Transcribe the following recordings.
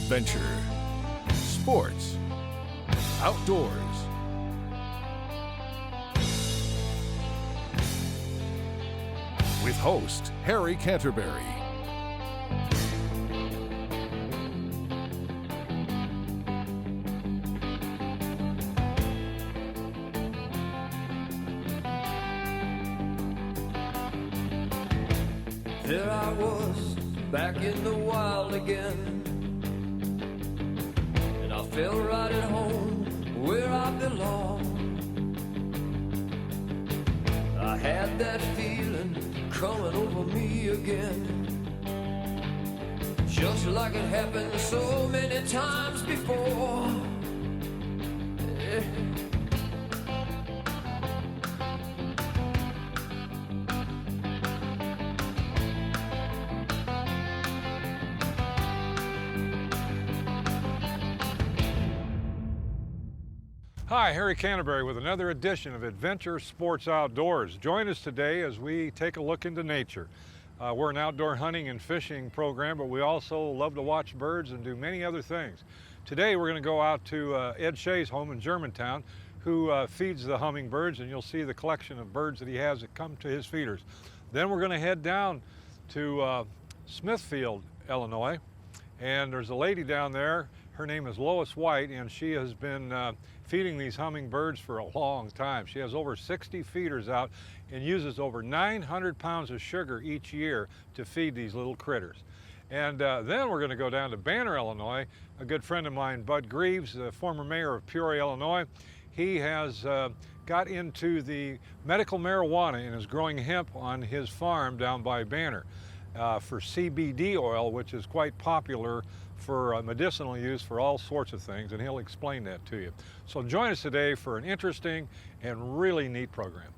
adventure, sports, outdoors. With host Harry Canterbury. There I was, back in the wild again, and I felt right at home where I belong. I had that feeling coming over me again, just like it happened so many times before. Yeah. Hi, Harry Canterbury with another edition of Adventure Sports Outdoors. Join us today as we take a look into nature. We're an outdoor hunting and fishing program, but we also love to watch birds and do many other things. Today we're going to go out to Ed Shea's home in Germantown, who feeds the hummingbirds, and you'll see the collection of birds that he has that come to his feeders. Then we're going to head down to Smithfield, Illinois, and there's a lady down there. Her name is Lois White, and she has been feeding these hummingbirds for a long time. She has over 60 feeders out and uses over 900 pounds of sugar each year to feed these little critters. And then we're going to go down to Banner, Illinois. A good friend of mine, Bud Greaves, the former mayor of Peoria, Illinois, he has got into the medical marijuana and is growing hemp on his farm down by Banner for CBD oil, which is quite popular for medicinal use for all sorts of things, and he'll explain that to you. So join us today for an interesting and really neat program.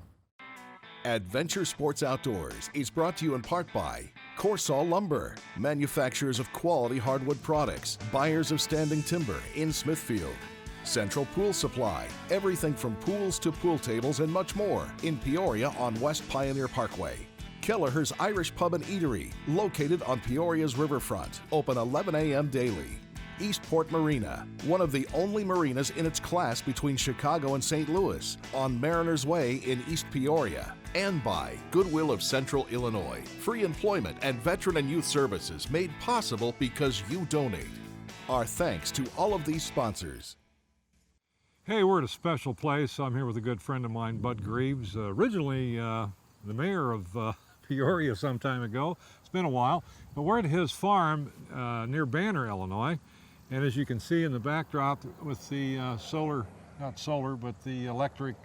Adventure Sports Outdoors is brought to you in part by Corsall Lumber, manufacturers of quality hardwood products, buyers of standing timber in Smithfield. Central Pool Supply, everything from pools to pool tables and much more in Peoria on West Pioneer Parkway. Kelleher's Irish Pub and Eatery, located on Peoria's riverfront, open 11 a.m. daily. Eastport Marina, one of the only marinas in its class between Chicago and St. Louis, on Mariners Way in East Peoria. And by Goodwill of Central Illinois, free employment and veteran and youth services made possible because you donate. Our thanks to all of these sponsors. Hey, we're at a special place. I'm here with a good friend of mine, Bud Greaves, originally the mayor of Peoria some time ago. It's been a while, but we're at his farm near Banner, Illinois, and as you can see in the backdrop with the the electric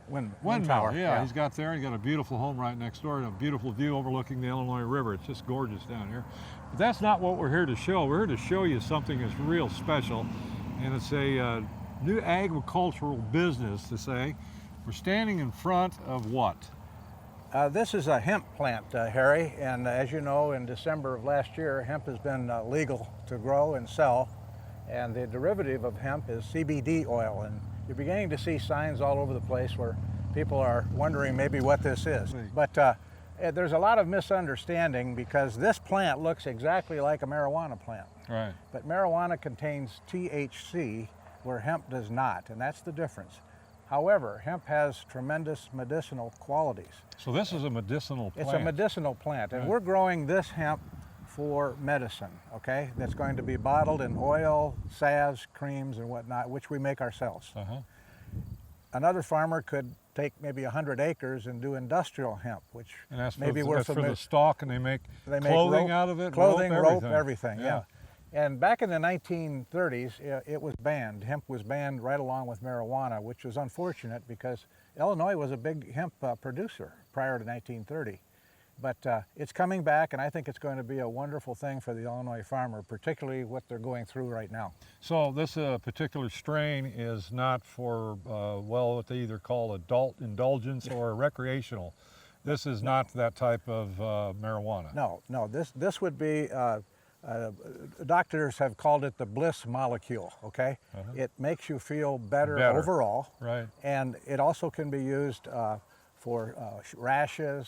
windmill. Yeah, he's got there. He's got a beautiful home right next door and a beautiful view overlooking the Illinois River. It's just gorgeous down here. But that's not what we're here to show. We're here to show you something that's real special, and it's a new agricultural business to say. We're standing in front of what? This is a hemp plant, Harry, and as you know, in December of last year, hemp has been legal to grow and sell, and the derivative of hemp is CBD oil, and you're beginning to see signs all over the place where people are wondering maybe what this is. But there's a lot of misunderstanding because this plant looks exactly like a marijuana plant. Right. But marijuana contains THC, where hemp does not, and that's the difference. However, hemp has tremendous medicinal qualities. So this is a medicinal plant. It's a medicinal plant, and we're growing this hemp for medicine, okay? That's going to be bottled in oil, salves, creams, and whatnot, which we make ourselves. Another farmer could take maybe 100 acres and do industrial hemp, which and that's maybe for the stalk, and they make clothing out of it, clothing, rope, everything, yeah. And back in the 1930s, it was banned. Hemp was banned right along with marijuana, which was unfortunate because Illinois was a big hemp producer prior to 1930. But it's coming back, and I think it's going to be a wonderful thing for the Illinois farmer, particularly what they're going through right now. So this particular strain is not for, well, what they either call adult indulgence or recreational. This is not that type of marijuana. No, this would be, doctors have called it the bliss molecule, okay? It makes you feel better overall. Right. And it also can be used for rashes.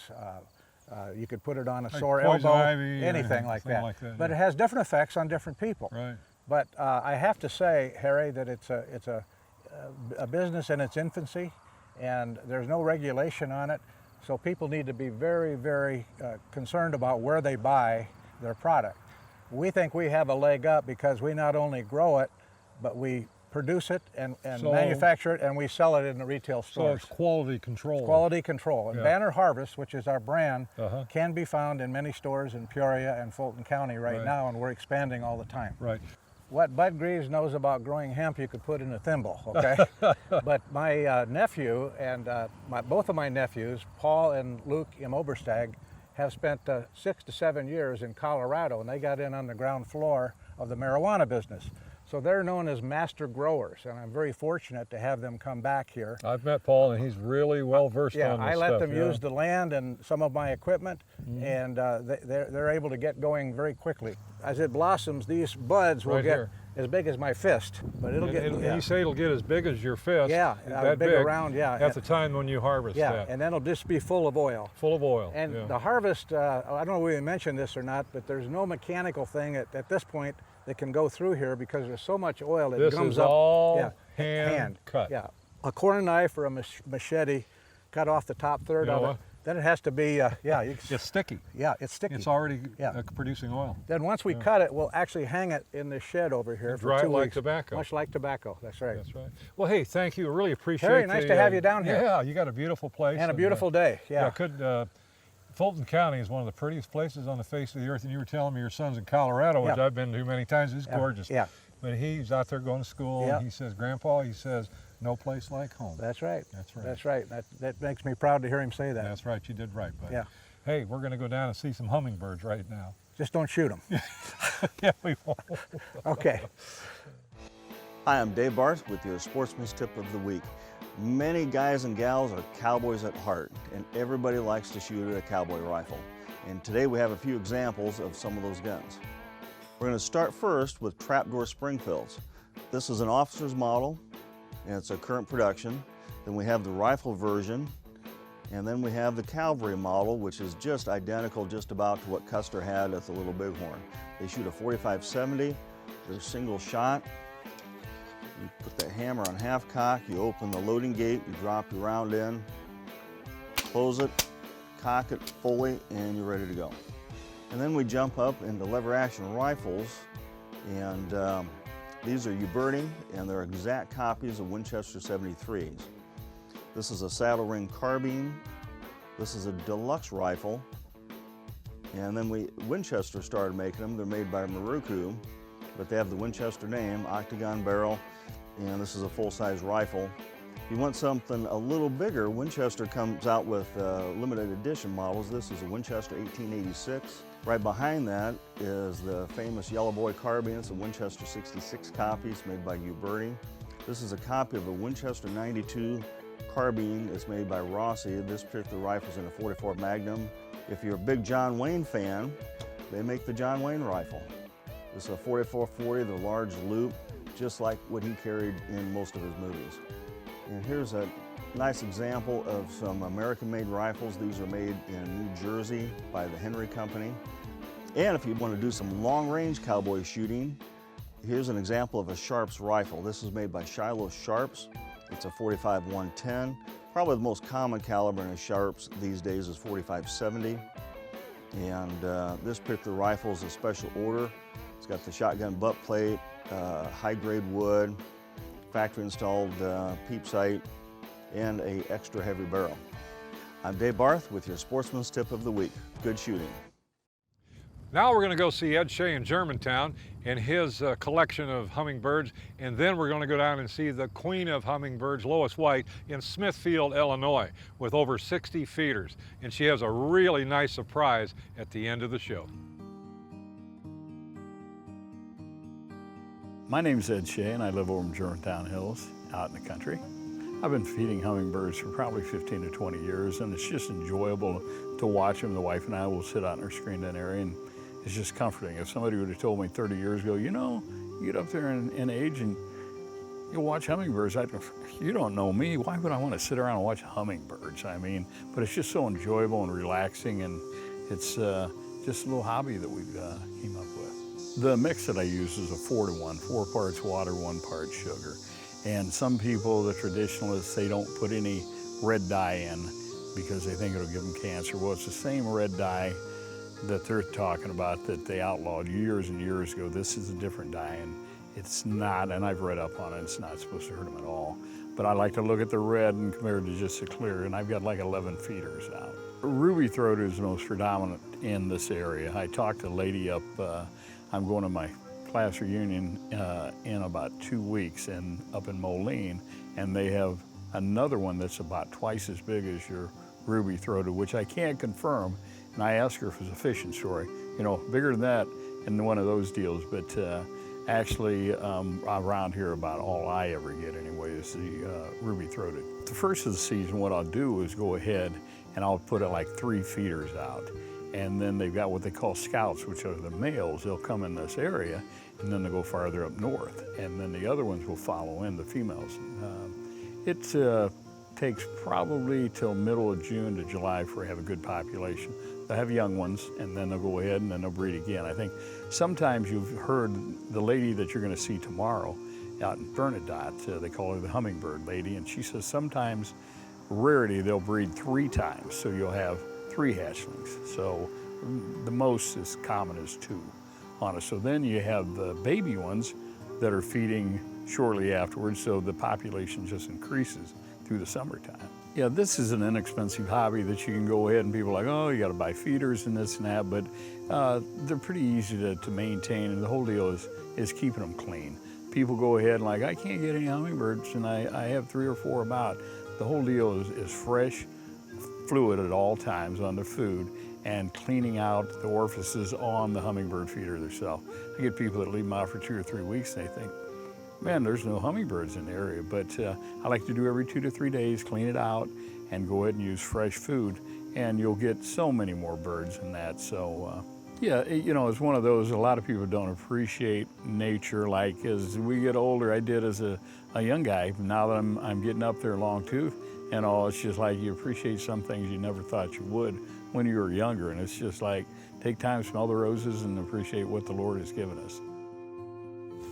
You could put it on a sore elbow, ivy, anything like that. But it has different effects on different people. Right. But I have to say, Harry, that it's a business in its infancy, and there's no regulation on it. So people need to be very, very concerned about where they buy their product. We think we have a leg up because we not only grow it, but we produce it and manufacture it, and we sell it in the retail stores. So it's quality control. It's quality control. And Yeah. Banner Harvest, which is our brand, can be found in many stores in Peoria and Fulton County right now, and we're expanding all the time. Right. What Bud Greaves knows about growing hemp, you could put in a thimble, okay? But my nephew and both of my nephews, Paul and Luke M. Oberstag, have spent 6 to 7 years in Colorado, and they got in on the ground floor of the marijuana business. So they're known as master growers, and I'm very fortunate to have them come back here. I've met Paul, and he's really well versed on this stuff. Yeah, I let them use the land and some of my equipment, and they're able to get going very quickly. As it blossoms, these buds will get as big as my fist, but it'll get. You say it'll get as big as your fist. Yeah, that big around. Yeah. At the time when you harvest that. Yeah, and then it'll just be full of oil. Full of oil. And the harvest, I don't know if we mentioned this or not, but there's no mechanical thing at this point that can go through here because there's so much oil it gums up. This is all hand cut. Yeah, a corner knife or a machete, cut off the top third of it. Then it has to be, it's sticky. Yeah, it's sticky. It's already producing oil. Then once we cut it, we'll actually hang it in the shed over here for 2 weeks. Dry like tobacco. Much like tobacco, that's right. That's right. Well, hey, thank you. I really appreciate it. Harry, nice to have you down here. Yeah, you got a beautiful place. And a beautiful day, yeah. Fulton County is one of the prettiest places on the face of the earth, and you were telling me your son's in Colorado, which I've been to many times. It's gorgeous. Yeah. But he's out there going to school, and he says, Grandpa, he says, no place like home. That's right. That's right. That's right. That makes me proud to hear him say that. That's right. You did right, buddy. Yeah. Hey, we're going to go down and see some hummingbirds right now. Just don't shoot them. Yeah, we won't. Okay. Hi, I'm Dave Barth with your Sportsman's Tip of the Week. Many guys and gals are cowboys at heart, and everybody likes to shoot at a cowboy rifle. And today we have a few examples of some of those guns. We're going to start first with trapdoor Springfields. This is an officer's model, and it's a current production. Then we have the rifle version, and then we have the cavalry model, which is just identical just about to what Custer had at the Little Bighorn. They shoot a 45-70, they're single shot. You put the hammer on half cock, you open the loading gate, you drop your round in, close it, cock it fully, and you're ready to go. And then we jump up into lever action rifles, and these are Uberti, and they're exact copies of Winchester 73s. This is a saddle ring carbine. This is a deluxe rifle. And then Winchester started making them. They're made by Maruku, but they have the Winchester name, octagon barrel, and this is a full-size rifle. If you want something a little bigger, Winchester comes out with limited edition models. This is a Winchester 1886. Right behind that is the famous Yellow Boy carbine. It's a Winchester 66 copy. It's made by Uberti. This is a copy of a Winchester 92 carbine. It's made by Rossi. This particular rifle is in a 44 Magnum. If you're a big John Wayne fan, they make the John Wayne rifle. This is a 44-40, the large loop, just like what he carried in most of his movies. And here's a nice example of some American-made rifles. These are made in New Jersey by the Henry Company. And if you want to do some long-range cowboy shooting, here's an example of a Sharps rifle. This is made by Shiloh Sharps. It's a 45-110. Probably the most common caliber in a Sharps these days is 45-70. And this particular rifle is a special order. It's got the shotgun butt plate, high-grade wood, factory-installed peep sight, and a extra heavy barrel. I'm Dave Barth with your Sportsman's Tip of the Week. Good shooting. Now we're going to go see Ed Shea in Germantown and his collection of hummingbirds, and then we're going to go down and see the queen of hummingbirds, Lois White, in Smithfield, Illinois, with over 60 feeders. And she has a really nice surprise at the end of the show. My name's Ed Shea, and I live over in Germantown Hills, out in the country. I've been feeding hummingbirds for probably 15 to 20 years, and it's just enjoyable to watch them. The wife and I will sit out in our screened-in area, and it's just comforting. If somebody would have told me 30 years ago, you know, you get up there in age and you'll watch hummingbirds, you don't know me, why would I want to sit around and watch hummingbirds? I mean, but it's just so enjoyable and relaxing, and it's just a little hobby that we've came up with. The mix that I use is a 4-to-1, 4 parts water, 1 part sugar. And some people, the traditionalists, they don't put any red dye in because they think it'll give them cancer. Well, it's the same red dye that they're talking about that they outlawed years and years ago. This is a different dye, and it's not, and I've read up on it, it's not supposed to hurt them at all. But I like to look at the red and compare it to just the clear, and I've got like 11 feeders out. Ruby-throated is the most predominant in this area. I talked to a lady up, I'm going to my class reunion in about 2 weeks up in Moline, and they have another one that's about twice as big as your ruby-throated, which I can't confirm. And I asked her if it was a fishing story, you know, bigger than that in one of those deals, but actually around here about all I ever get anyway is the ruby-throated. The first of the season, what I'll do is go ahead and I'll put like 3 feeders out. And then they've got what they call scouts, which are the males. They'll come in this area and then they'll go farther up north. And then the other ones will follow in, the females. It takes probably till middle of June to July for to have a good population. They'll have young ones and then they'll go ahead and then they'll breed again. I think sometimes you've heard the lady that you're gonna see tomorrow out in Bernadette, they call her the Hummingbird lady, and she says sometimes, rarity, they'll breed 3 times, so you'll have 3 hatchlings. So the most is common is 2 on it. So then you have the baby ones that are feeding shortly afterwards, so the population just increases through the summertime. Yeah, this is an inexpensive hobby that you can go ahead and people are like, oh, you gotta buy feeders and this and that, but they're pretty easy to maintain, and the whole deal is keeping them clean. People go ahead and like, I can't get any hummingbirds, and I have 3 or 4 about. The whole deal is fresh fluid at all times on the food and cleaning out the orifices on the hummingbird feeder themselves. I get people that leave them out for 2 or 3 weeks and they think, man, there's no hummingbirds in the area, but I like to do every 2 to 3 days, clean it out and go ahead and use fresh food, and you'll get so many more birds in that. So yeah, you know, it's one of those, a lot of people don't appreciate nature like as we get older. I did as a young guy. Now that I'm getting up there long tooth and all, it's just like you appreciate some things you never thought you would when you were younger, and it's just like take time, smell the roses, and appreciate what the Lord has given us.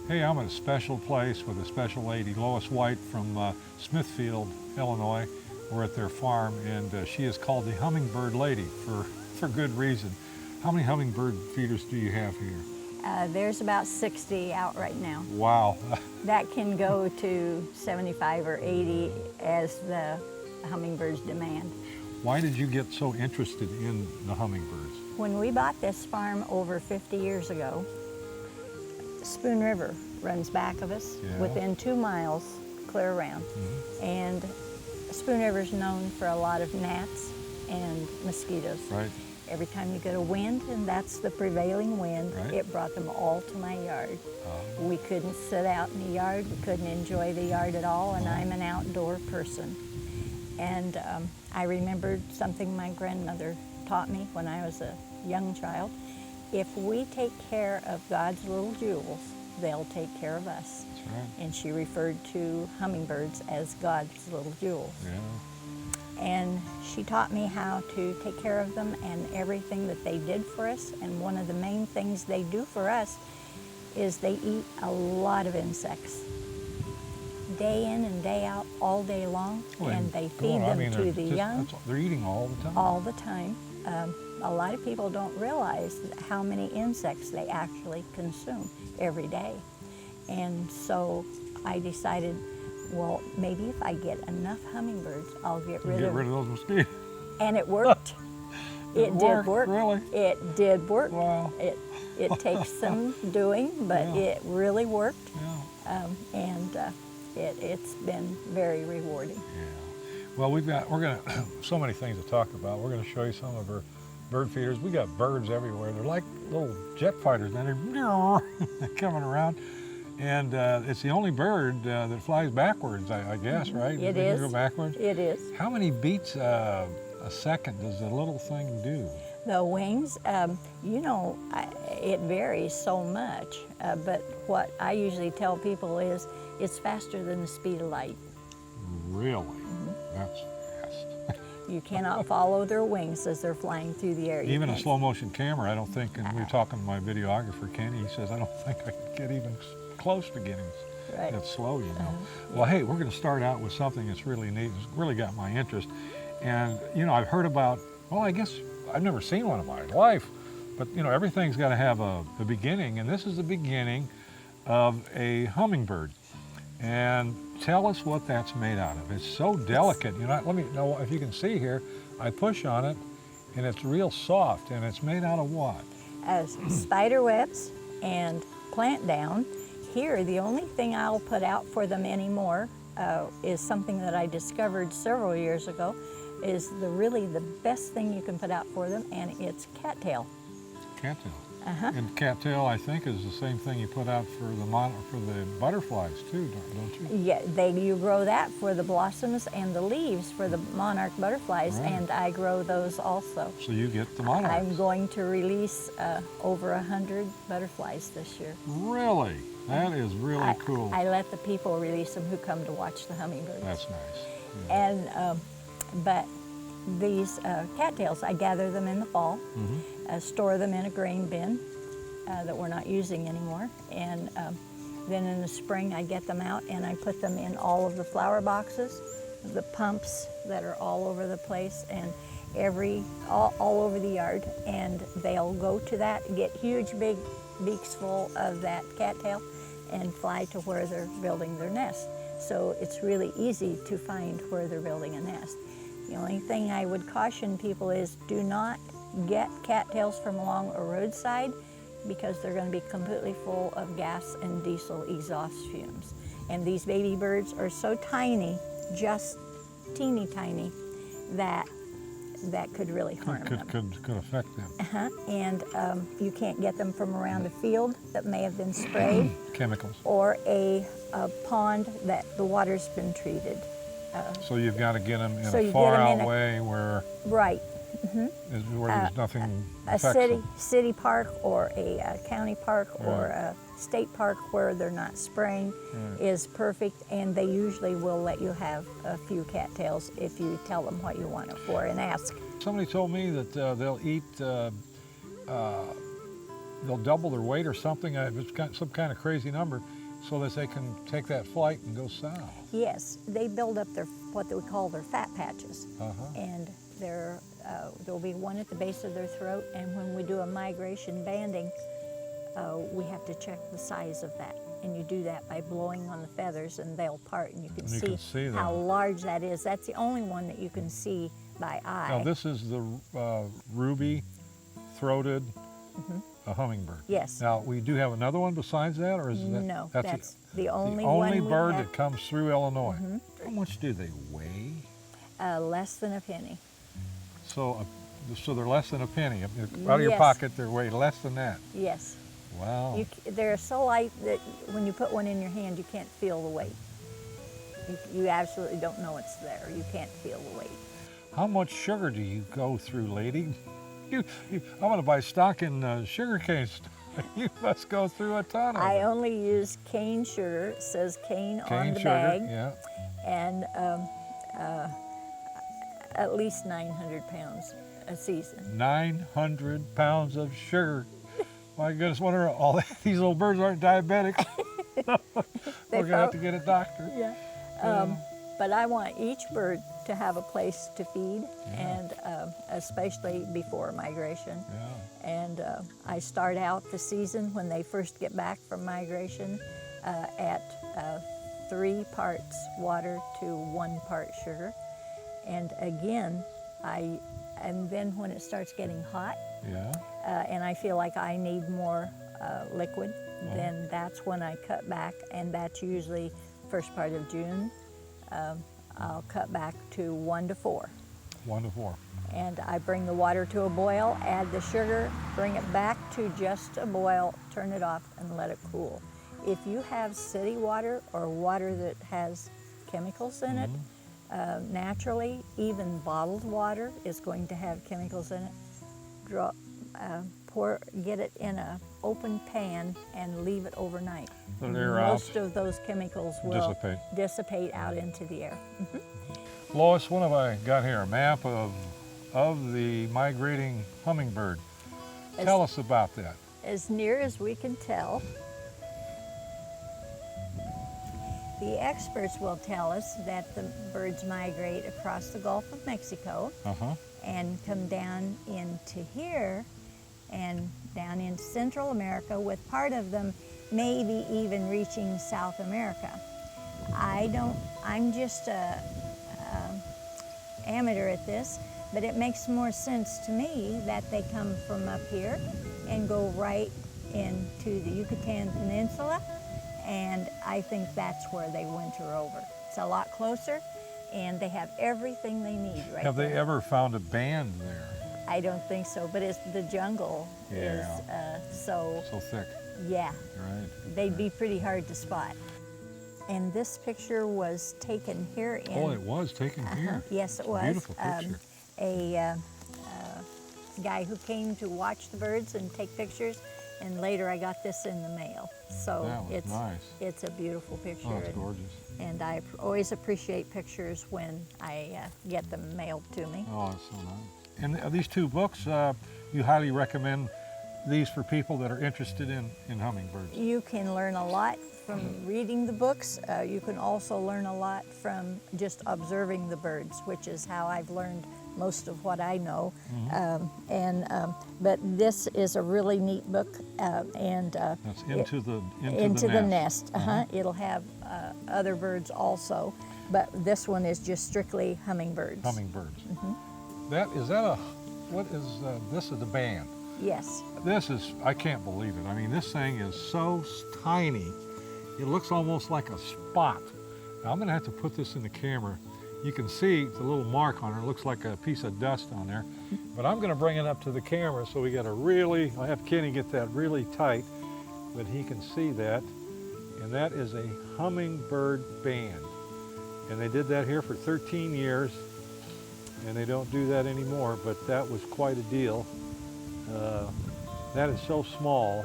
Hey, I'm at a special place with a special lady, Lois White from Smithfield, Illinois. We're at their farm, and she is called the Hummingbird Lady for good reason. How many hummingbird feeders do you have here? There's about 60 out right now. Wow. That can go to 75 or 80 as the hummingbirds demand. Why did you get so interested in the hummingbirds? When we bought this farm over 50 years ago, Spoon River runs back of us, yeah, within 2 miles, clear around. Mm-hmm. And Spoon River's known for a lot of gnats and mosquitoes. Right. Every time you get a wind, and that's the prevailing wind, right, it brought them all to my yard. We couldn't sit out in the yard, we couldn't enjoy the yard at all, and I'm an outdoor person. And I remembered something my grandmother taught me when I was a young child. If we take care of God's little jewels, they'll take care of us. That's right. And she referred to hummingbirds as God's little jewels. Yeah. And she taught me how to take care of them and everything that they did for us. And one of the main things they do for us is they eat a lot of insects. Day in and day out, all day long, Well, and they feed them to the young. They're eating all the time. All the time. A lot of people don't realize how many insects they actually consume every day. And so I decided, well, maybe if I get enough hummingbirds, I'll get rid of those mosquitoes. And it worked. It did work. Really? It did work. Wow. It takes some doing, but Yeah. it really worked. Yeah. It's been very rewarding. Yeah. Well, we're gonna so many things to talk about. We're gonna show you some of our bird feeders. We got birds everywhere. They're like little jet fighters, and they're coming around. And it's the only bird that flies backwards, I guess, right? It They is. go backwards. It is. How many beats a second does the little thing do? The wings, it varies so much, but what I usually tell people is it's faster than the speed of light. Really? That's fast. You cannot follow their wings as they're flying through the air. Even a slow motion camera, I don't think, and we were talking to my videographer, Kenny, he says, I don't think I could get even close to getting Right. that slow, you know. Well, hey, we're going to start out with something that's really neat, it's really got my interest. And, you know, I've heard about, well, I guess I've never seen one in my life, but, you know, everything's got to have a beginning, and this is the beginning of a hummingbird. And tell us what that's made out of. It's so delicate. You know, let me know if you can see here. I push on it, and it's real soft. And it's made out of what? Spider webs and plant down. Here, the only thing I'll put out for them anymore is something that I discovered several years ago. Is really the best thing you can put out for them, and it's cattail. Cattail. Uh-huh. And cattail, I think, is the same thing you put out for the butterflies too, don't you? Yeah, you grow that for the blossoms and the leaves for the monarch butterflies, Right. and I grow those also. So you get the monarchs. I'm going to release over 100 butterflies this year. Really? That is really cool. I let the people release them who come to watch the hummingbirds. That's nice. Yeah. And but these cattails, I gather them in the fall, store them in a grain bin that we're not using anymore, and then in the spring I get them out and I put them in all of the flower boxes, the pumps that are all over the place, and all over the yard, and they'll go to that, get huge big beaks full of that cattail, and fly to where they're building their nest. So it's really easy to find where they're building a nest. The only thing I would caution people is do not get cattails from along a roadside, because they're going to be completely full of gas and diesel exhaust fumes. And these baby birds are so tiny, just teeny tiny, that could really harm them. Could affect them. And you can't get them from around a field that may have been sprayed, Chemicals. or a pond that the water's been treated. So you've got to get them in So a you far get 'em out in way where Right. there's nothing A affects them. city park or a county park or a state park where they're not spraying is perfect, and they usually will let you have a few cattails if you tell them what you want it for and ask. Somebody told me that they'll eat, they'll double their weight or something. It's got some kind of crazy number, so that they can take that flight and go south. Yes, they build up what we call their fat patches, and there'll be one at the base of their throat, and when we do a migration banding, we have to check the size of that, and you do that by blowing on the feathers, and they'll part, and you can see how large that is. That's the only one that you can see by eye. Now this is the ruby-throated hummingbird. Yes. Now we do have another one besides that, or is that No, that's the only the one only we bird have. that comes through Illinois? How much do they weigh? Less than a penny. So they're less than a penny. Out of your Yes. pocket, they weigh less than that. Yes. Wow. They're so light that when you put one in your hand, you can't feel the weight. You absolutely don't know it's there. You can't feel the weight. How much sugar do you go through, lady? I want to buy stock in sugar cane. You must go through a ton of I it. only use cane sugar. It says cane on Cane the sugar, bag. yeah. And at least 900 pounds a season. 900 pounds of sugar. My goodness, wonder all these little birds aren't diabetic. We're gonna have to get a doctor. Yeah. But I want each bird to have a place to feed, and especially before migration. Yeah. And I start out the season when they first get back from migration at 3 parts water to 1 part sugar. And again, and then when it starts getting hot, and I feel like I need more liquid, then that's when I cut back, and that's usually first part of June. I'll cut back to 1 to 4. 1 to 4. And I bring the water to a boil, add the sugar, bring it back to just a boil, turn it off, and let it cool. If you have city water or water that has chemicals in it, naturally, even bottled water is going to have chemicals in it. Get it in an open pan and leave it overnight. Let it air Most out. of those chemicals will dissipate out into the air. Lois, what have I got here? A map of the migrating hummingbird. Tell us about that. As near as we can tell, the experts will tell us that the birds migrate across the Gulf of Mexico and come down into here and down into Central America, with part of them maybe even reaching South America. I'm just a amateur at this, but it makes more sense to me that they come from up here and go right into the Yucatan Peninsula, and I think that's where they winter over. It's a lot closer, and they have everything they need right Have there. they ever found a band there? I don't think so, but it's the jungle is so thick. yeah. Right. They'd be pretty hard to spot. And this picture was taken here in... Oh, it was taken here. Yes, it was. Beautiful picture. A guy who came to watch the birds and take pictures, and later I got this in the mail. So That was nice. It's a beautiful picture. Oh, it's gorgeous. And I always appreciate pictures when I get them mailed to me. Oh, it's so nice. And these two books, you highly recommend these for people that are interested in hummingbirds? You can learn a lot from reading the books. You can also learn a lot from just observing the birds, which is how I've learned most of what I know. But this is a really neat book, and That's Into the Nest. It'll have other birds also, but this one is just strictly hummingbirds. Hummingbirds. This is the band. Yes. This is, I can't believe it. I mean, this thing is so tiny. It looks almost like a spot. Now, I'm gonna have to put this in the camera. You can see the little mark on it. It looks like a piece of dust on there. But I'm gonna bring it up to the camera so we got a really, I'll have Kenny get that really tight, but he can see that. And that is a hummingbird band. And they did that here for 13 years, and they don't do that anymore, but that was quite a deal. That is so small.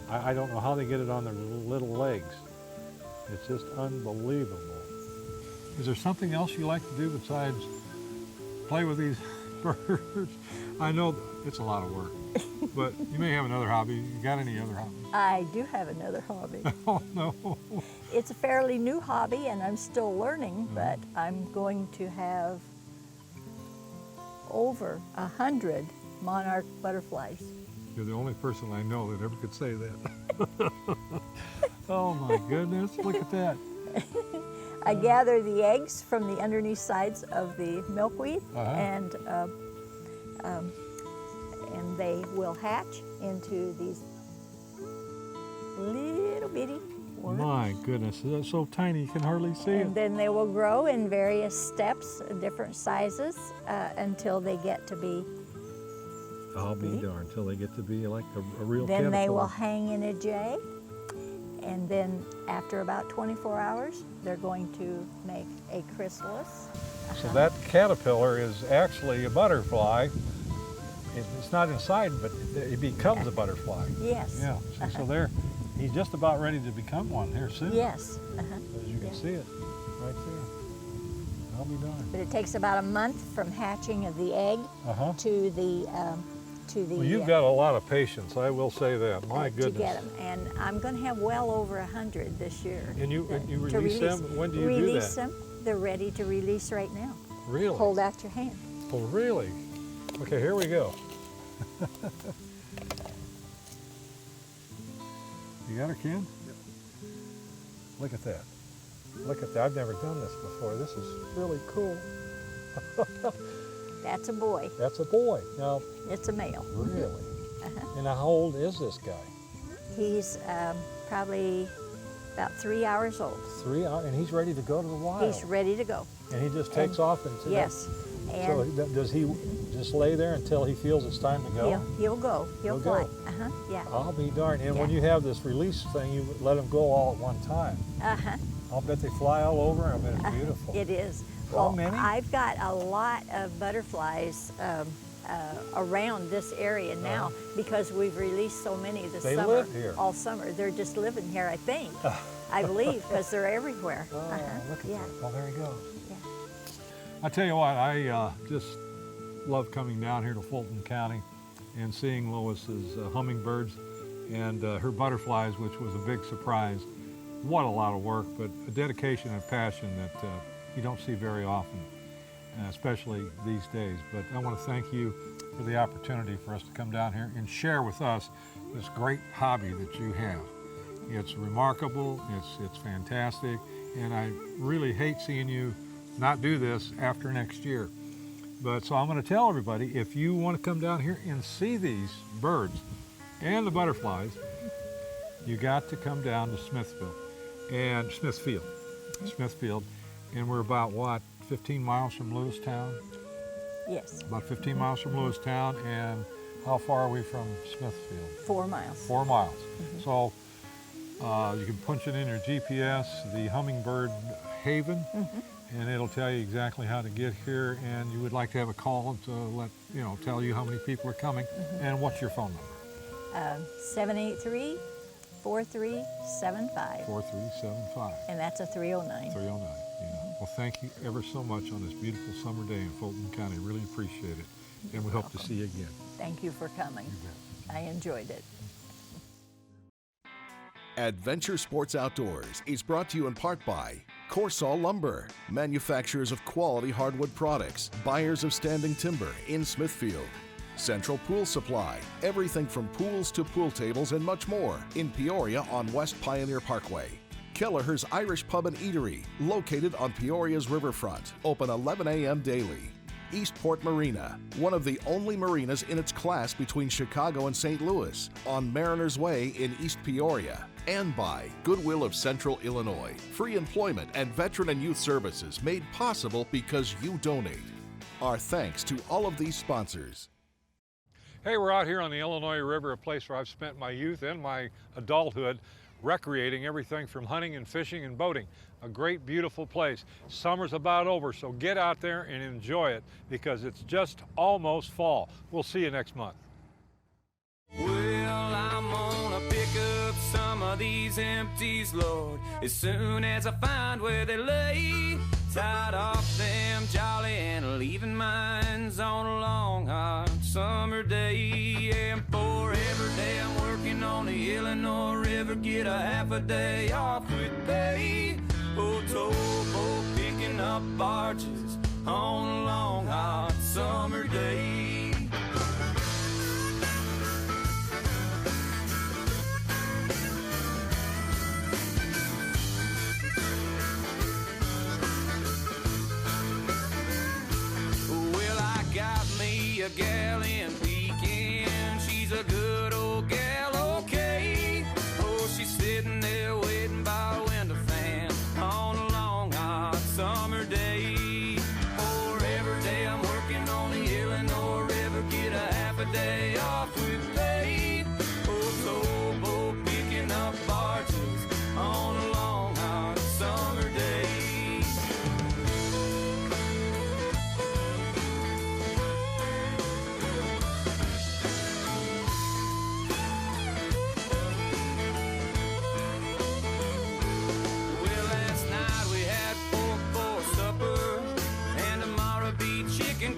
I don't know how they get it on their little legs. It's just unbelievable. Is there something else you like to do besides play with these birds? I know it's a lot of work, but you may have another hobby. You got any other hobby? I do have another hobby. Oh, no. It's a fairly new hobby, and I'm still learning, but I'm going to have over 100 monarch butterflies. You're the only person I know that ever could say that. Oh my goodness, look at that. I gather the eggs from the underneath sides of the milkweed, and they will hatch into these little bitty worms. My goodness, they're so tiny you can hardly see it. And then they will grow in various steps, different sizes, until they get to be... I'll be darned, until they get to be like a real Then they will caterpillar. hang in a J, and then after about 24 hours, they're going to make a chrysalis. So that caterpillar is actually a butterfly. It's not inside, but it becomes a butterfly. Yes. Yeah, so he's just about ready to become one here soon. Yes. As you can see it, right there. I'll be darned. But it takes about a month from hatching of the egg to the Well, you've got a lot of patience, I will say that. My goodness. to get them. And I'm going to have well over 100 this year. And you to release them? When do you do that? Release them. They're ready to release right now. Really? Hold out your hand. Oh, really? Okay, here we go. You got her, Ken? Yep. Look at that. Look at that. I've never done this before. This is really cool. That's a boy. That's a boy. Now, It's a male. really? And how old is this guy? He's probably about 3 hours old. 3 hours, and he's ready to go to the wild. He's ready to go. And he just takes off into Yes. So And does he just lay there until he feels it's time to go? he'll go. He'll He'll fly. go. Yeah. I'll be darned. And when Yeah. you have this release thing, you let them go all at one time. I'll bet they fly all over. I bet it's beautiful. It is. How Well, many? I've got a lot of butterflies around this area now because we've released so many this They summer. live here. All summer. They're just living here, I think. I believe, because they're everywhere. Oh, look at Yeah. that. Well, there he goes. Yeah. I tell you what, I just love coming down here to Fulton County and seeing Lois's hummingbirds and her butterflies, which was a big surprise. What a lot of work, but a dedication and passion that you don't see very often, especially these days. But I want to thank you for the opportunity for us to come down here and share with us this great hobby that you have. It's remarkable, it's fantastic, and I really hate seeing you not do this after next year. But so I'm going to tell everybody, if you want to come down here and see these birds and the butterflies, you got to come down to Smithfield, and we're about, what, 15 miles from Lewistown? Yes. About 15 miles from Lewistown, and how far are we from Smithfield? 4 miles. 4 miles. So you can punch it in your GPS, the Hummingbird Haven, and it'll tell you exactly how to get here, and you would like to have a call to let, tell you how many people are coming, and what's your phone number? 783-4375. 4375. And that's a 309. 309, yeah. Well, thank you ever so much on this beautiful summer day in Fulton County. Really appreciate it, and we hope to see you again. Thank you for coming. You bet. I enjoyed it. Adventure Sports Outdoors is brought to you in part by Corsall Lumber, manufacturers of quality hardwood products, buyers of standing timber in Smithfield. Central Pool Supply, everything from pools to pool tables and much more in Peoria on West Pioneer Parkway. Kelleher's Irish Pub and Eatery, located on Peoria's riverfront, open 11 a.m. daily. Eastport Marina, one of the only marinas in its class between Chicago and St. Louis, on Mariners Way in East Peoria. And by Goodwill of Central Illinois, free employment and veteran and youth services made possible because you donate. Our thanks to all of these sponsors. Hey, we're out here on the Illinois River, a place where I've spent my youth and my adulthood recreating, everything from hunting and fishing and boating. A great, beautiful place. Summer's about over, so get out there and enjoy it because it's just almost fall. We'll see you next month. Well, I'm gonna pick up some of these empties, Lord, as soon as I find where they lay. Tied off them jolly and leaving mines on a long hot summer day. And for every day I'm working on the Illinois River, get a half a day off with pay. Oh, towboat picking up barges on a long hot summer day. A gal in Pekin, she's a good old gal, okay. Oh, she's sitting there waiting by a window fan on a long hot summer day. For every day I'm working on the Illinois River, get a half a day off with pay. Oh, towboat picking up barges on a long hot summer day.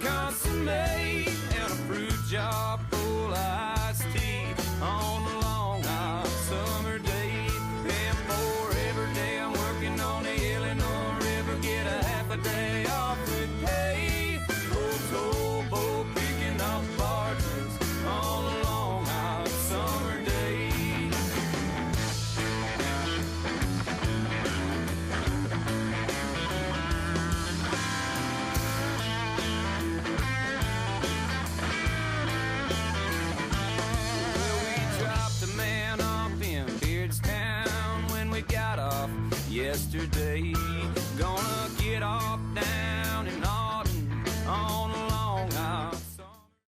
Consommé and a fruit jar full of iced tea on a long hot summer day. And for every day I'm working on the Illinois River, get a half a day off with pay. Oh, towboat picking up barges on a long hot summer day. Yesterday, gonna get off down in Auden on